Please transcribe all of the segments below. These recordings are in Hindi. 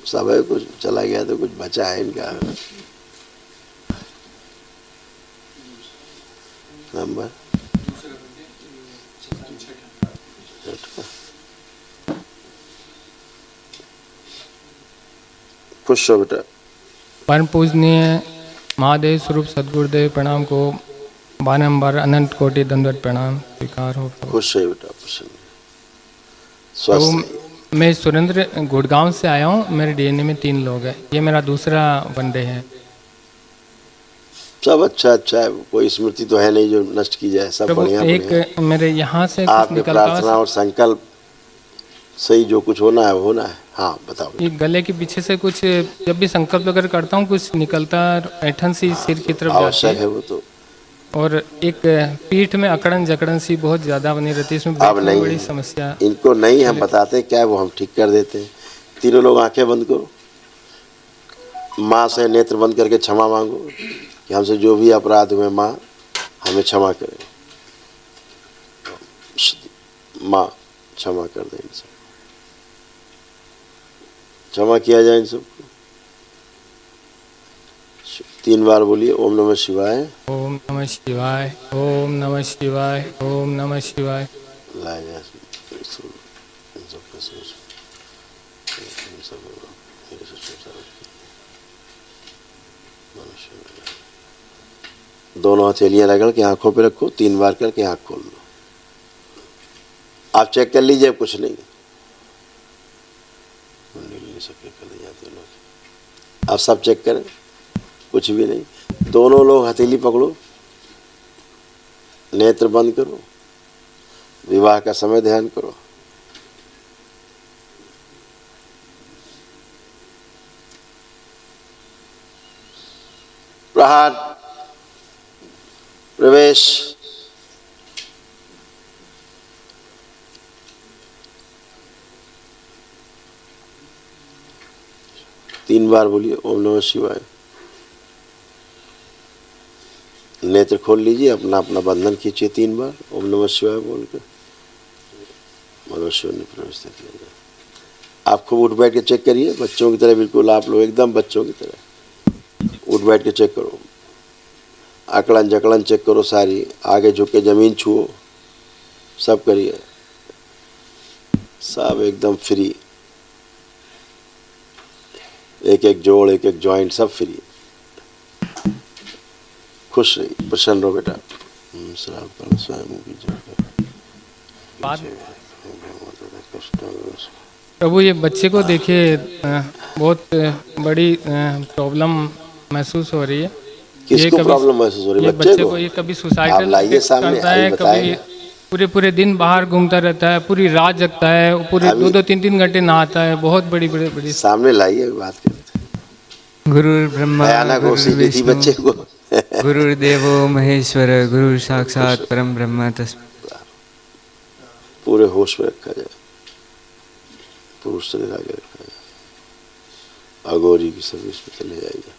सब है, कुछ चला गया तो कुछ बचा है इनका नंबर। खुश हो बेटा। परम पूजनीय महादेव स्वरूप सदगुरुदेव प्रणाम को बारंबार अनंत कोटि दंडवत प्रणाम स्वीकार हो। खुश है बेटा, प्रसन्न स्वस्थ है। मैं सुरेंद्र गुड़गांव से आया हूँ। मेरे डीएनए में 3 लोग हैं। ये मेरा दूसरा वनडे है। सब अच्छा है, कोई स्मृति तो है नहीं जो नष्ट की जाए, सब बढ़िया एक बढ़िया। मेरे यहाँ से कुछ आपके निकलता प्रार्थना और संकल्प सही, जो कुछ होना है होना है। हाँ बताओ। ये गले के पीछे से कुछ जब भी संकल्प वगैरह करता हूँ कुछ निकलता, ऐठन सी सिर की तरफ जाती आवश्यक है वो तो। और एक पीठ में अकड़न जकड़न सी बहुत ज्यादा बनी रहती है। इसमें अब नहीं बड़ी है, समस्या। इनको नहीं हम बताते क्या, वो हम ठीक कर देते हैं। तीनों लोग आंखें बंद करो, माँ से नेत्र बंद करके क्षमा मांगो कि हमसे जो भी अपराध हुए माँ हमें क्षमा करें। माँ क्षमा कर दे इन सब, क्षमा किया जाए इन सबको। 3 बार बोलिए ओम नमः शिवाय। ओम नमः शिवाय, ओम नमः शिवाय, ओम नमः शिवाय। दोनों हथेलियां रगड़ के आंखों पे रखो, 3 बार करके आंख खोल लो। आप चेक कर लीजिए, कुछ नहीं आप सब चेक करें, कुछ भी नहीं। दोनों लोग हथेली पकड़ो, नेत्र बंद करो, विवाह का समय ध्यान करो। प्रहार, प्रवेश, तीन बार बोलिए ओम नमः शिवाय। नेत्र खोल लीजिए, अपना अपना बंधन खींचिए 3 बार ओम नमः शिवाय बोल के। मनुष्य ने प्रवेश किया जाए। आप खूब उठ बैठ के चेक करिए, बच्चों की तरह, बिल्कुल आप लोग एकदम बच्चों की तरह उठ बैठ के चेक करो। आकलन जकलन चेक करो सारी, आगे झुक के जमीन छुओ, सब करिए, सब एकदम फ्री। एक एक जोड़, एक एक जॉइंट, सब फ्री। खुश रही, प्रसन्न रहो बेटा। प्रभु ये बच्चे को देखिए, बहुत बड़ी प्रॉब्लम महसूस हो रही है। किसको प्रॉब्लम महसूस हो रही है? बच्चे को। ये कभी सुसाइडल लाइए सामने, करता है, कभी पूरे दिन बाहर घूमता रहता है, पूरी रात जगता है, पूरे 2-2 3-3 घंटे नहाता है। बहुत बड़ी सामने लाइए, बात करते। गुरुर् ब्रह्मा गुरुर् विष्णु बच्चे को गुरुर्देवो महेश्वर गुरु साक्षात परम ब्रह्म तस्मै। पूरे होश में रखा जाए, पुरुष से लगा के रखा जाए। अघोरी की सर्विस में चले जाइए,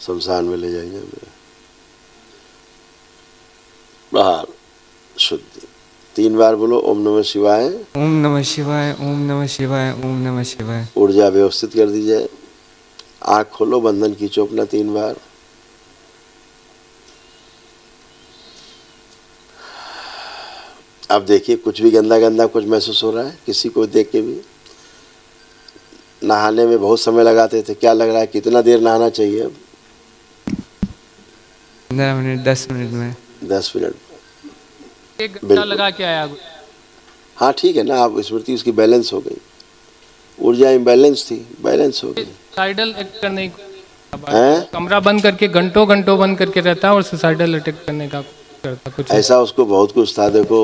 शमशान में ले जाइए। बाहर शुद्धि 3 बार बोलो ओम नमः शिवाय, ओम नमः शिवाय, ओम नमः शिवाय, ओम नमः शिवाय। ऊर्जा व्यवस्थित कर दी जाए। आँख खोलो, बंधन खींचो अपना 3 बार। अब देखिए कुछ भी गंदा गंदा कुछ महसूस हो रहा है किसी को देख के भी? नहाने में बहुत समय लगाते थे, क्या लग रहा है कितना देर नहाना चाहिए अब? 15 मिनट 10 मिनट में 10 मिनट। एक घंटा लगा के आया। हाँ ठीक है ना, आप स्मृति उसकी बैलेंस हो गई, ऊर्जा इम्बैलेंस थी, बैलेंस हो गई। सुसाइडल अटैक करने का कमरा बंद करके घंटों बंद करके रहता है और सुसाइडल अटैक करने का करता कुछ ऐसा। उसको बहुत कुछ था। देखो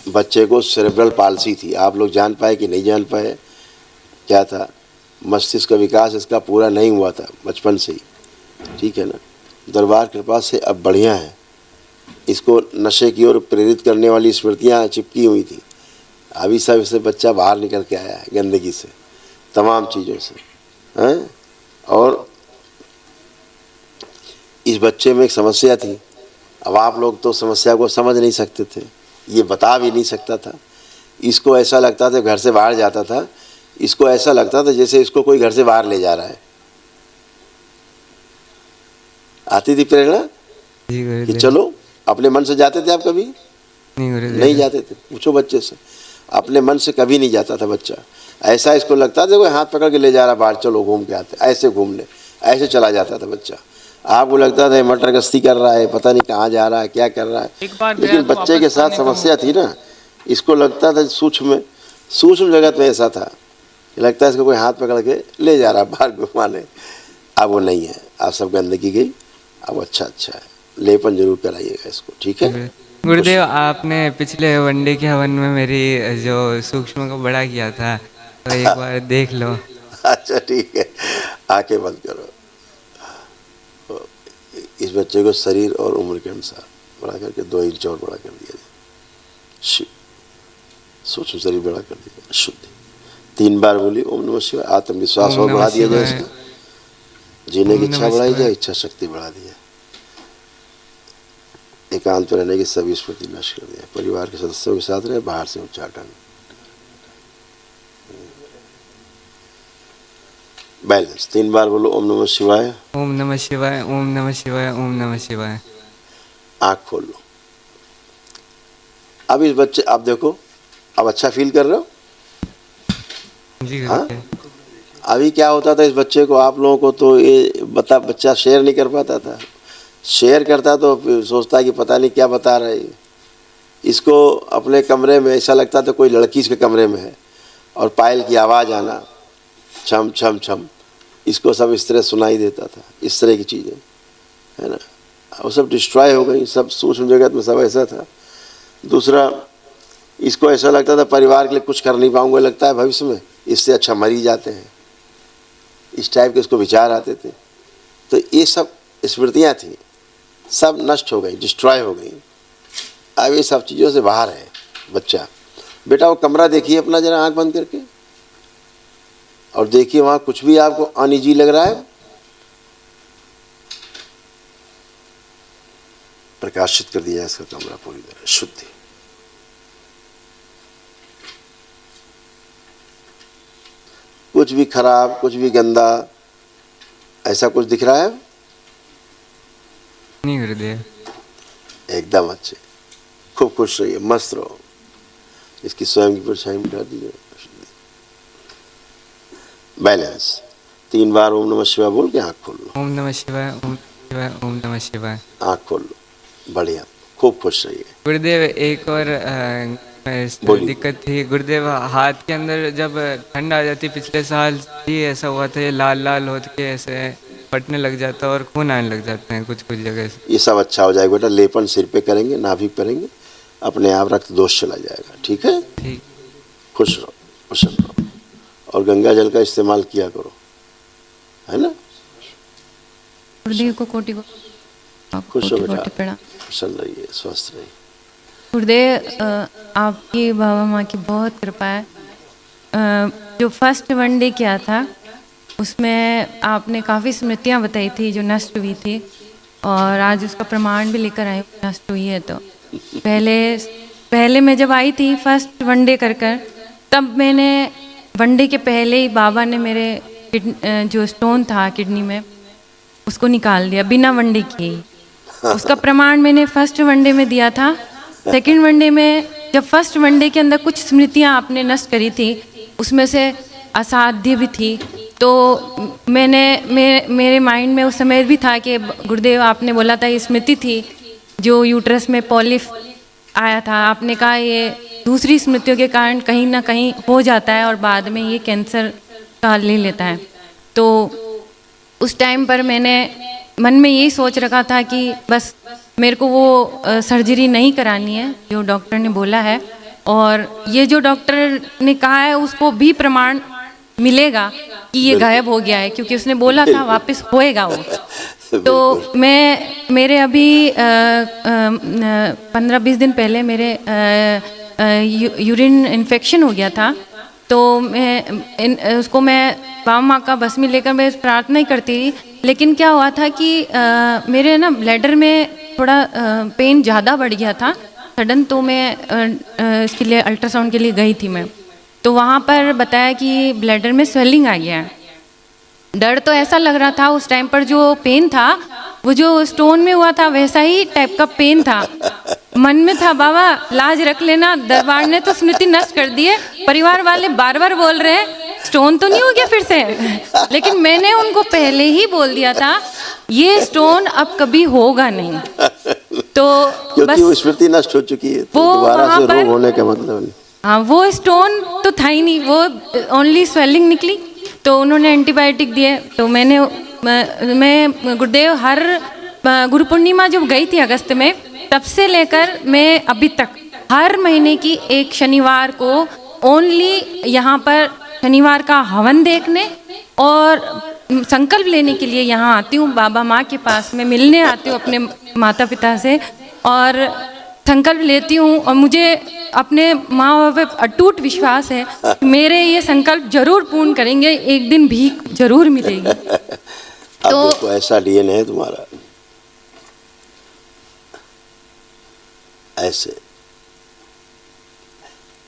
बच्चे को सेरेब्रल पाल्सी थी, आप लोग जान पाए कि नहीं जान पाए क्या था? मस्तिष्क का विकास इसका पूरा नहीं हुआ था बचपन से ही, ठीक है ना। दरबार कृपा से अब बढ़िया है। इसको नशे की ओर प्रेरित करने वाली स्मृतियाँ चिपकी हुई थी। अभी सब इससे बच्चा बाहर निकल के आया है गंदगी से, तमाम चीज़ों से, हैं। और इस बच्चे में एक समस्या थी। अब आप लोग तो समस्या को समझ नहीं सकते थे, ये बता भी नहीं सकता था। इसको ऐसा लगता था घर से बाहर जाता था इसको ऐसा लगता था जैसे इसको कोई घर से बाहर ले जा रहा है। आती थी प्रेरणा जी कि गुरुदेव। चलो, अपने मन से जाते थे आप कभी? नहीं गुरुदेव। नहीं जाते थे, पूछो बच्चे से। अपने मन से कभी नहीं जाता था बच्चा। ऐसा इसको लगता था कोई हाथ पकड़ के ले जा रहा बाहर, चलो घूम के आते, ऐसे घूमने, ऐसे चला जाता था बच्चा। आपको लगता था मटर गश्ती कर रहा है, पता नहीं कहाँ जा रहा है, क्या कर रहा है। एक बार लेकिन बच्चे के साथ समस्या थी ना, इसको लगता था सूक्ष्म जगत में ऐसा था, लगता है इसको कोई हाथ पकड़ के ले जा रहा बाहर घुमाने। अब वो नहीं है, आप सब गंदगी गई, अब अच्छा है। लेपन जरूर कराइएगा इसको, ठीक है? गुरुदेव, आपने पिछले वनडे के हवन में मेरी जो सूक्ष्म को बड़ा किया था, तो एक बार देख लो। अच्छा ठीक है, आंखें बंद करो। इस बच्चे को शरीर और उम्र के अनुसार बड़ा करके 2 इंच और बड़ा कर दिया जाए। सूक्ष्म शरीर बड़ा कर दिया, शुद्धि। 3 बार बोली ओम नमः शिवाय। आत्मविश्वास और बढ़ा दिया जाए इसका, जीने की इच्छा बढ़ाई जाए, इच्छा शक्ति बढ़ा दी जाए। एकांत में रहने की सभी स्मृति नष्ट कर दिया। परिवार के सदस्यों के साथ रहे, बाहर से उच्चाटन। बैलेंस। 3 बार बोलो ओम नमः शिवाय। ओम नमः शिवाय, ओम नमः शिवाय, ओम नमः शिवाय। आँख खोल लो। अब इस बच्चे, आप देखो, अब अच्छा फील कर रहे हो? जी हाँ? गुरुदेव। अभी क्या होता था इस बच्चे को, आप लोगों को तो ये बच्चा शेयर नहीं कर पाता था। शेयर करता तो फिर सोचता है कि पता नहीं क्या बता रहा है। इसको अपने कमरे में ऐसा लगता था कोई लड़की इसके कमरे में है, और पायल की आवाज़ आना, छम छम छम, इसको सब इस तरह सुनाई देता था। इस तरह की चीज़ें है ना, वो सब डिस्ट्रॉय हो गई। सब सूक्ष्म जगत में सब ऐसा था। दूसरा, इसको ऐसा लगता था परिवार के लिए कुछ कर नहीं पाऊंगा, लगता है भविष्य में, इससे अच्छा मर ही जाते हैं। इस टाइप के इसको विचार आते थे। तो ये सब स्मृतियाँ थी, सब नष्ट हो गई, डिस्ट्रॉय हो गई। अब ये सब चीज़ों से बाहर है बच्चा। बेटा वो कमरा देखिए अपना जरा आंख बंद करके, और देखिए वहाँ कुछ भी आपको अनईजी लग रहा है, प्रकाशित कर दिया इसका कमरा पूरी तरह, शुद्धि। कुछ भी खराब, कुछ भी गंदा, ऐसा कुछ दिख रहा है? नहीं गुरुदेव। एकदम अच्छे, खूब खुश रहिए, मस्त रहो। इसकी स्वयं की परछाई मिटा दीजिए। बैलेंस। 3 बार ओम नमः शिवाय बोल के आँख खोल लो। ओम नमः शिवाय, ओम शिवाय, ओम नमः शिवाय। आँख खोल लो, बढ़िया, खूब खुश रहिए। गुरुदेव, एक और दिक्कत थी गुरुदेव, हाथ के अंदर जब ठंड आ जाती, पिछले साल ही ऐसा हुआ था, ये लाल लाल हो के ऐसे फटने लग जाता और खून आने लग जाते हैं कुछ जगह से। ये सब अच्छा हो जाएगा बेटा। लेपन सिर पे करेंगे, नाभि करेंगे, अपने आप रक्त दोष चला जाएगा, ठीक है? ठीक। खुश रहो, प्रसन्न रहो, और गंगा जल का इस्तेमाल किया करो, है ना? गुरुदेव को कोटि खुश हो बेटा, प्रणाम। प्रसन्न रहिए, स्वस्थ रहिए। गुरुदेव, आपकी बाबा माँ की बहुत कृपा है। जो फर्स्ट वनडे किया था उसमें आपने काफ़ी स्मृतियाँ बताई थी जो नष्ट हुई थी, और आज उसका प्रमाण भी लेकर आए, नष्ट हुई है। तो पहले मैं जब आई थी फर्स्ट वनडे कर तब मैंने वनडे के पहले ही बाबा ने मेरे जो स्टोन था किडनी में उसको निकाल दिया बिना वनडे किए ही। उसका प्रमाण मैंने फर्स्ट वनडे में दिया था। सेकंड वनडे में जब फर्स्ट वनडे के अंदर कुछ स्मृतियाँ आपने नष्ट करी थी, उसमें से असाध्य भी थी, तो मेरे माइंड में उस समय भी था कि गुरुदेव आपने बोला था ये स्मृति थी जो यूट्रस में पॉलिप आया था, आपने कहा ये दूसरी स्मृतियों के कारण कहीं ना कहीं हो जाता है और बाद में ये कैंसर का ले लेता है। तो उस टाइम पर मैंने मन में यही सोच रखा था कि बस मेरे को वो सर्जरी नहीं करानी है जो डॉक्टर ने बोला है, और ये जो डॉक्टर ने कहा है उसको भी प्रमाण मिलेगा कि ये गायब हो गया है, क्योंकि उसने बोला था वापस होएगा वो। तो मेरे अभी 15-20 दिन पहले मेरे यूरिन इन्फेक्शन हो गया था, तो उसको मैं बाबा माँ का बस में लेकर मैं प्रार्थना ही करती थी। लेकिन क्या हुआ था कि मेरे ना ब्लैडर में थोड़ा पेन ज़्यादा बढ़ गया था सडन, तो मैं इसके लिए अल्ट्रासाउंड के लिए गई थी मैं। तो वहाँ पर बताया कि ब्लैडर में स्वेलिंग आ गया है। डर तो ऐसा लग रहा था उस टाइम पर, जो पेन था वो जो स्टोन में हुआ था वैसा ही टाइप का पेन था। मन में था बाबा लाज रख लेना, दरबार ने तो स्मृति नष्ट कर दी है, परिवार वाले बार बार बोल रहे हैं स्टोन तो नहीं हो गया फिर से। लेकिन मैंने उनको पहले ही बोल दिया था ये स्टोन अब कभी होगा नहीं। तो क्योंकि वो स्मृति नष्ट हो चुकी है, तो वो दोबारा वहाँ से पर- रोग होने का मतलब नहीं। हाँ, वो स्टोन तो था ही नहीं, वो ओनली स्वेलिंग निकली। तो उन्होंने एंटीबायोटिक दिए। तो मैं गुरुदेव हर गुरु पूर्णिमा जब गई थी अगस्त में, तब से लेकर मैं अभी तक हर महीने की एक शनिवार को ओनली यहाँ पर शनिवार का हवन देखने और संकल्प लेने के लिए यहाँ आती हूँ। बाबा माँ के पास में मिलने आती हूँ अपने माता पिता से और संकल्प लेती हूँ। और मुझे अपने माँ बाप पे अटूट विश्वास है कि मेरे ये संकल्प जरूर पूर्ण करेंगे, एक दिन भीख जरूर मिलेगी। अब देखो ऐसा डीएनए है तुम्हारा, ऐसे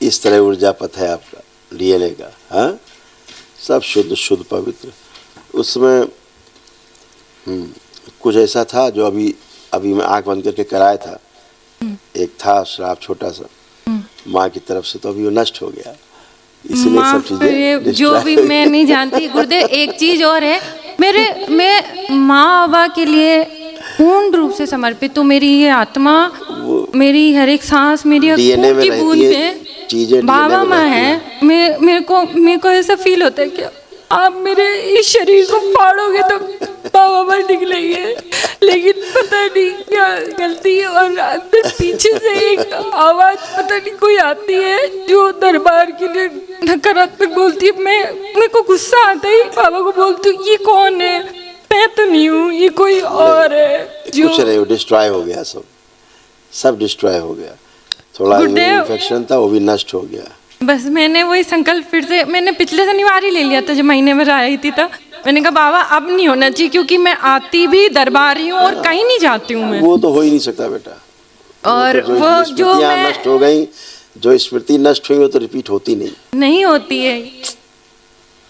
इस तरह ऊर्जा पथ है आपका डीएनए का। हाँ, सब शुद्ध शुद्ध पवित्र। उसमें कुछ ऐसा था जो अभी मैं आंख बंद करके कराया था। एक था श्राप छोटा सा माँ की तरफ से, तो अभी वो नष्ट हो गया। इसलिए सब चीजें जो भी मैं नहीं जानती गुरुदेव। एक चीज और है, मैं माँ बाबा के लिए पूर्ण रूप से समर्पित हूँ। मेरी ये आत्मा, मेरी हर एक सांस, मेरी डीएनए में की बूंद रहती है में चीजें, बाबा माँ है। मेरे को ऐसा फील होता है कि आप मेरे इस शरीर को फाड़ोगे तो बाबा माँ निकलेंगे, लेकिन पता नहीं क्या गलती है। और अंदर पीछे से एक आवाज पता नहीं कोई आती है जो दरबार के लिए नकारात्मक बोलती है। मेरे को गुस्सा आता है, बाबा को बोलती हूँ ये कौन है, मैं तो नहीं हूँ, ये कोई और है। जो कुछ नहीं, डिस्ट्रॉय हो गया, सब डिस्ट्रॉय हो गया। थोड़ा इन्फेक्शन था वो भी नष्ट हो गया। बस मैंने वही संकल्प फिर से, मैंने पिछले शनिवार ही ले लिया था जब महीने में आई थी, तब मैंने कहा बाबा अब नहीं होना चाहिए, क्योंकि मैं आती भी दरबार ही हूँ और कहीं नहीं जाती हूँ मैं। वो तो हो ही नहीं सकता बेटा। और वो जो मैं नष्ट हो गई, जो स्मृति नष्ट हुई वो तो रिपीट होती नहीं होती है।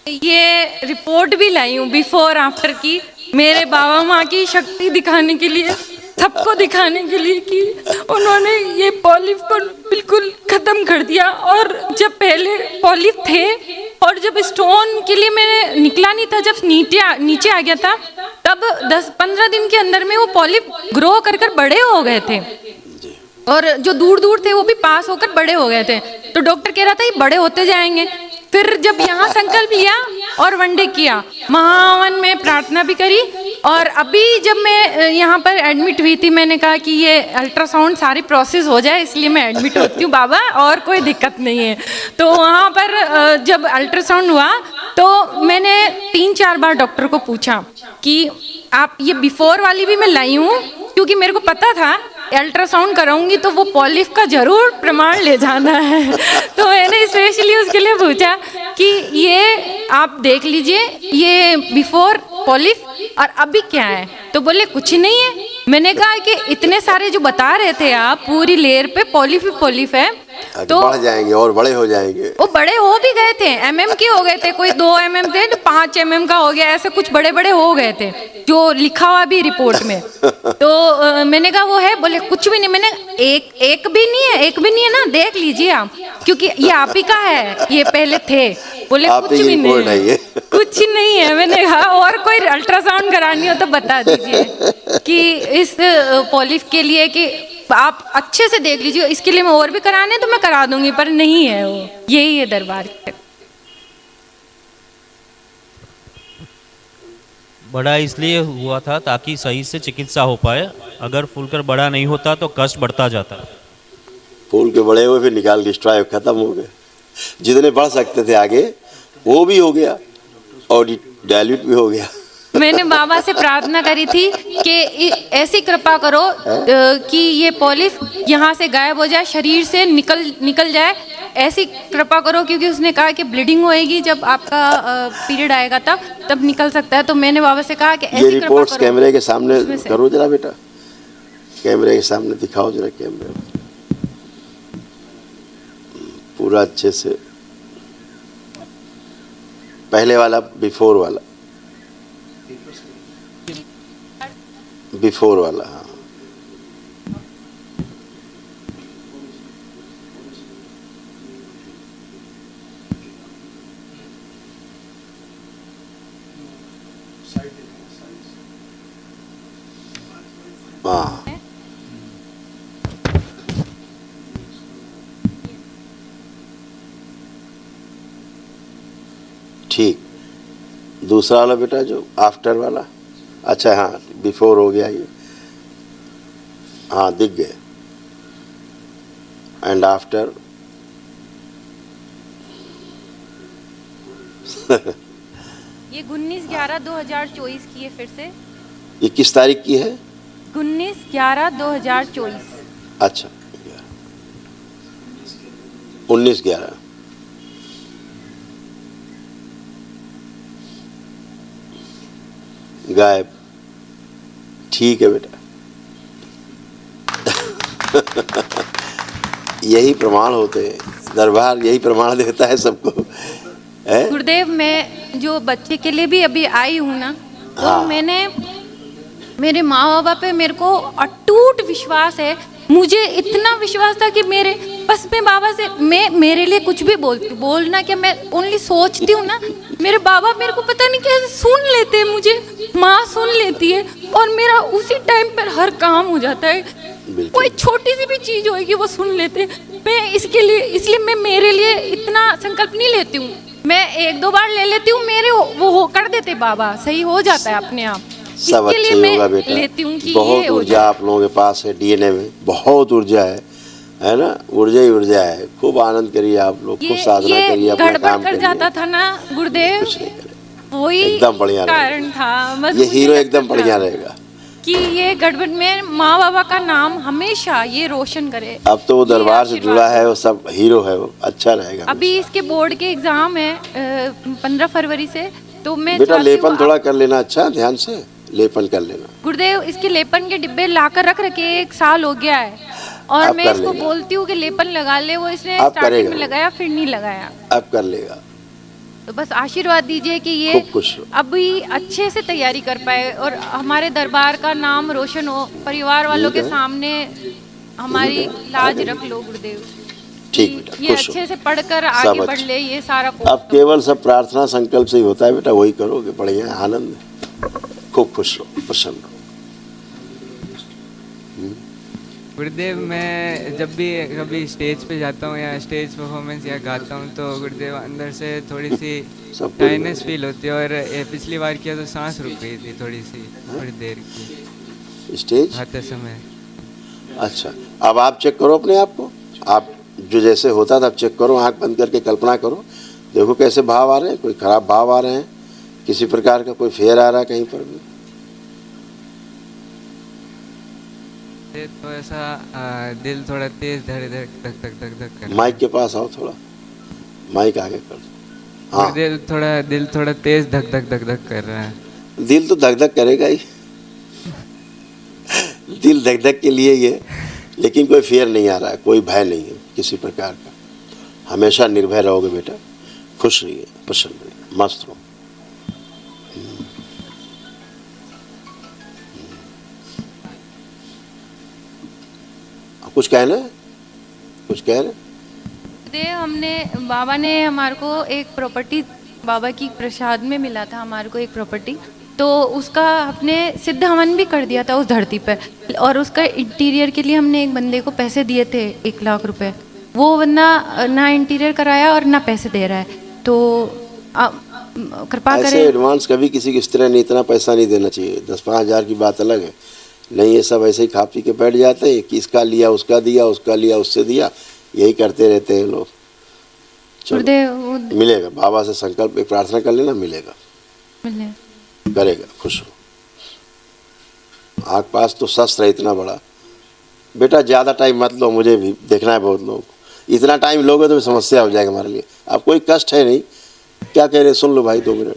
ये रिपोर्ट भी लाई हूँ बिफोर आफ्टर की, मेरे बाबा माँ की शक्ति दिखाने के लिए, सबको दिखाने के लिए कि उन्होंने ये पॉलिप को बिल्कुल खत्म कर दिया। और जब पहले पॉलिप थे और जब स्टोन के लिए मैंने निकला नहीं था, जब नीचे आ गया था, तब 10-15 दिन के अंदर में वो पॉलिप ग्रो कर बड़े हो गए थे। और जो दूर दूर थे वो भी पास होकर बड़े हो गए थे। तो डॉक्टर कह रहा था ये बड़े होते जाएंगे। फिर जब यहाँ संकल्प लिया और वनडे किया, महावन में प्रार्थना भी करी। और अभी जब मैं यहाँ पर एडमिट हुई थी, मैंने कहा कि ये अल्ट्रासाउंड सारी प्रोसेस हो जाए, इसलिए मैं एडमिट होती हूँ बाबा, और कोई दिक्कत नहीं है। तो वहाँ पर जब अल्ट्रासाउंड हुआ तो मैंने 3-4 बार डॉक्टर को पूछा कि आप ये बिफोर वाली भी मैं लाई हूँ, क्योंकि मेरे को पता था अल्ट्रासाउंड कराऊंगी तो वो पॉलिप का जरूर प्रमाण ले जाना है। तो मैंने स्पेशली उसके लिए पूछा कि ये आप देख लीजिए, ये बिफोर पॉलिप और अभी क्या है। तो बोले कुछ नहीं है। मैंने कहा कि इतने सारे जो बता रहे थे आप, पूरी लेयर पे पॉलिप है, तो बढ़ जाएंगे और बड़े हो जाएंगे। वो बड़े हो भी गए थे, mm के हो गए थे, कोई 2 mm थे, 5 mm का हो गया, ऐसे कुछ बड़े बड़े हो गए थे जो लिखा हुआ भी रिपोर्ट में। तो मैंने कहा वो है, बोले कुछ भी नहीं। मैंने एक भी नहीं है ना, देख लीजिए आप, क्योंकि ये आप ही का है, ये पहले थे। बोले कुछ भी नहीं है, कुछ नहीं है। मैंने कहा और कोई अल्ट्रासाउंड करानी हो तो बता दीजिए कि इस पॉलिप के लिए कि आप अच्छे से देख लीजिए, इसके लिए मैं और भी कराने तो मैं करा दूंगी, पर नहीं है वो, यही है दरबार के। बड़ा इसलिए हुआ था ताकि सही से चिकित्सा हो पाए। अगर फूलकर बड़ा नहीं होता तो कष्ट बढ़ता जाता। फूल के बड़े हुए फिर निकाल डिस्ट्रॉय खत्म हो गए। जितने बढ़ सकते थे आगे वो भी हो गया और डायल्यूट भी हो गया। मैंने बाबा से प्रार्थना करी थी कि ऐसी कृपा करो कि ये पॉलिप यहाँ से गायब हो जाए, शरीर से निकल जाए, ऐसी कृपा करो। क्योंकि उसने कहा कि ब्लीडिंग होएगी जब आपका पीरियड आएगा, तब निकल सकता है। तो मैंने बाबा से कहा कि ऐसी कृपा करो। कैमरे के सामने करो जरा बेटा, कैमरे के सामने दिखाओ जरा, कैमरे पूरा अच्छे से पहले वाला, बिफोर वाला, बिफोर वाला, हाँ। हाँ, ठीक। दूसरा वाला बेटा जो आफ्टर वाला, अच्छा हाँ, बिफोर हो गया ये, हाँ दिख गए। एंड आफ्टर ये 19/11/2024 की है फिर से। ये किस तारीख की है? 19/11/2024। अच्छा, 19/11। गायब, ठीक है बेटा। यही प्रमाण होते हैं, दरबार यही प्रमाण देता है सबको, है? गुरुदेव, मैं जो बच्चे के लिए भी अभी आई हूँ ना, तो हाँ। मैंने मेरे माँ बाबा पे मेरे को अटूट विश्वास है। मुझे इतना विश्वास था कि मेरे बस मैं बाबा से, मैं मेरे लिए कुछ भी बोलना क्या, मैं ओनली सोचती हूँ ना, मेरे बाबा मेरे को पता नहीं कैसे सुन लेते हैं, मुझे माँ सुन लेती है और मेरा उसी टाइम पर हर काम हो जाता है। कोई छोटी सी भी चीज़ होगी वो सुन लेते हैं। मैं इसके लिए, इसलिए मैं मेरे लिए इतना संकल्प नहीं लेती हूँ। मैं 1-2 बार ले लेती हूँ, मेरे वो कर देते बाबा, सही हो जाता है अपने आप। सब इसके अच्छे लिए होगा मैं बेटा। लेती हूँ कि बहुत ये हो ऊर्जा जाए। आप लोगों के पास है, डीएनए में बहुत ऊर्जा है ना? ऊर्जा ही ऊर्जा है। खूब आनंद करिए आप लोग, खूब साधना करिए, अपना गड़बड़ काम कर करिए। जाता था ना गुरुदेव, कुछ नहीं करेगा, वही एकदम बढ़िया कारण था। बस ये मुझे हीरो लगता एकदम था बढ़िया रहेगा कि ये गड़बड़ में माँ बाबा का नाम हमेशा ये रोशन करे। अब तो वो ये दरबार से आशीर्वाद जुड़ा है, वो सब हीरो है, वो अच्छा रहेगा। अभी इसके बोर्ड के एग्जाम है 15 फरवरी से, तो मैं बेटा चाहती हूँ लेपन थोड़ा कर लेना, अच्छा ध्यान से लेपन कर लेना। गुरुदेव, इसके लेपन के डिब्बे लाकर रख रखे 1 साल हो गया है और अब मैं कर इसको लेगा। बोलती हूँ कि लेपन लगा ले, वो इसने अब स्टार्टिंग करेगा में वो। लगाया फिर नहीं लगाया। अब कर लेगा। तो बस आशीर्वाद दीजिए कि ये खूब खुश रहो। अभी अच्छे से तैयारी कर पाए और हमारे दरबार का नाम रोशन हो, परिवार वालों के सामने हमारी लाज रख लो गुरुदेव। ठीक बेटा, ये खुश हो। अच्छे से पढ़कर सब आगे बढ़ अच्छा। ले, ये सारा अब केवल सब प्रार्थना संकल्प से ही होता है बेटा, वही करोगे, बढ़िया है, आनंद है। खूब खुश रहो, प्रसन्न रहो। गुरुदेव, मैं जब भी कभी स्टेज पे जाता हूँ या स्टेज परफॉर्मेंस या गाता हूँ तो गुरुदेव अंदर से थोड़ी सी सब कोई शाइनेस फील होती है और पिछली बार किया तो सांस रुक गई थी थोड़ी सी, थोड़ी देर की स्टेज, गाते समय। अच्छा अब आप चेक करो अपने आप को, आप जो जैसे होता था आप चेक करो, आंख बंद करके कल्पना करो, देखो कैसे भाव आ रहे हैं, कोई खराब भाव आ रहे हैं, किसी प्रकार का कोई फेयर आ रहा है कहीं पर भी। तो ऐसा दिल थोड़ा तेज धक धक धक धक धक कर। माइक के पास आओ, थोड़ा माइक आगे कर दो। हाँ, दिल थोड़ा तेज धक धक धक धक कर रहा है। दिल तो धक धक करेगा ही दिल धक धक के लिए ये, लेकिन कोई फेयर नहीं आ रहा है, कोई भय नहीं है किसी प्रकार का। हमेशा निर्भय रहोगे बेटा, खुश रहिए, प्रसन्न रहिए, मस्त रहो। कुछ कहना है, कुछ कह रहे? गुरुदेव, हमने बाबा ने हमारे को एक प्रॉपर्टी, बाबा की प्रसाद में मिला था हमारे को एक प्रॉपर्टी, तो उसका हमने सिद्ध हवन भी कर दिया था उस धरती पे, और उसका इंटीरियर के लिए हमने एक बंदे को पैसे दिए थे 1 लाख रुपए। वो बंदा ना इंटीरियर कराया और ना पैसे दे रहा है, तो कृपा ऐसे करें। एडवांस कभी किसी की स्त्री ने इतना पैसा नहीं देना चाहिए। 10-5 हज़ार की बात अलग है, नहीं ये सब ऐसे ही खा पी के बैठ जाते हैं कि इसका लिया, उसका दिया, उसका लिया, उससे दिया, यही करते रहते हैं लोग। गुरुदेव, मिलेगा, बाबा से संकल्प एक प्रार्थना कर लेना, मिलेगा, करेगा, खुश हो। आग पास तो शस्त्र है इतना बड़ा बेटा, ज़्यादा टाइम मत लो, मुझे भी देखना है बहुत लोग। इतना टाइम लोगे तो समस्या हो जाएगा हमारे लिए। अब कोई कष्ट है नहीं, क्या कह रहे सुन लो भाई 2 मिनट।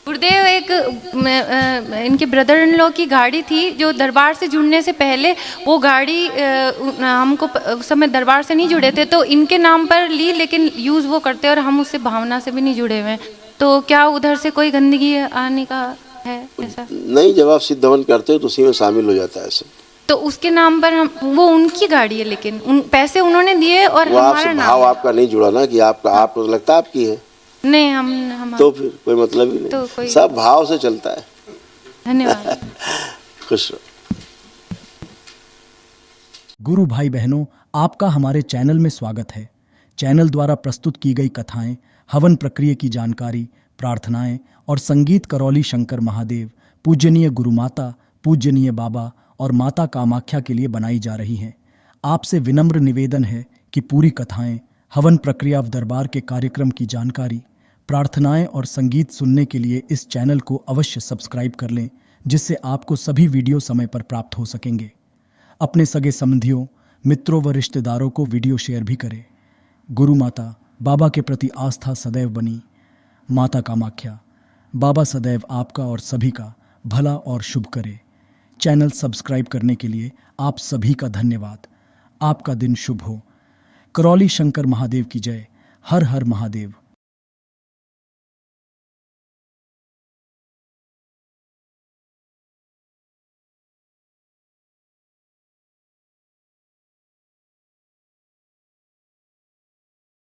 गुरुदेव, एक इनके ब्रदर इन लॉ की गाड़ी थी जो दरबार से जुड़ने से पहले वो गाड़ी हमको उस समय दरबार से नहीं जुड़े थे तो इनके नाम पर ली, लेकिन यूज़ वो करते और हम उससे भावना से भी नहीं जुड़े हुए हैं, तो क्या उधर से कोई गंदगी आने का है ऐसा? नहीं, जब आप सिद्ध हवन करते हो तो उसी में शामिल हो जाता है सब। तो उसके नाम पर हम, वो उनकी गाड़ी है लेकिन उन पैसे उन्होंने दिए और वो हमारा आपसे नाम भाव है। आपका नहीं जुड़ा ना कि आपका, आपको लगता है आपकी है, नहीं हम तो फिर कोई मतलब ही तो नहीं, कोई- सब भाव से चलता है। धन्यवाद। खुश रहो। गुरु भाई बहनों, आपका हमारे चैनल में स्वागत है। चैनल द्वारा प्रस्तुत की गई कथाएं, हवन प्रक्रिया की जानकारी, प्रार्थनाएं और संगीत करौली शंकर महादेव, पूजनीय गुरु माता, पूजनीय बाबा और माता कामाख्या के लिए बनाई जा रही हैं। आपसे विनम्र निवेदन है कि पूरी कथाएं, हवन प्रक्रिया व दरबार के कार्यक्रम की जानकारी, प्रार्थनाएं और संगीत सुनने के लिए इस चैनल को अवश्य सब्सक्राइब कर लें, जिससे आपको सभी वीडियो समय पर प्राप्त हो सकेंगे। अपने सगे संबंधियों, मित्रों व रिश्तेदारों को वीडियो शेयर भी करें। गुरु माता, बाबा के प्रति आस्था सदैव बनी। माता कामाख्या, बाबा सदैव आपका और सभी का भला और शुभ करे। चैनल सब्सक्राइब करने के लिए आप सभी का धन्यवाद। आपका दिन शुभ हो। करौली शंकर महादेव की जय। हर हर महादेव।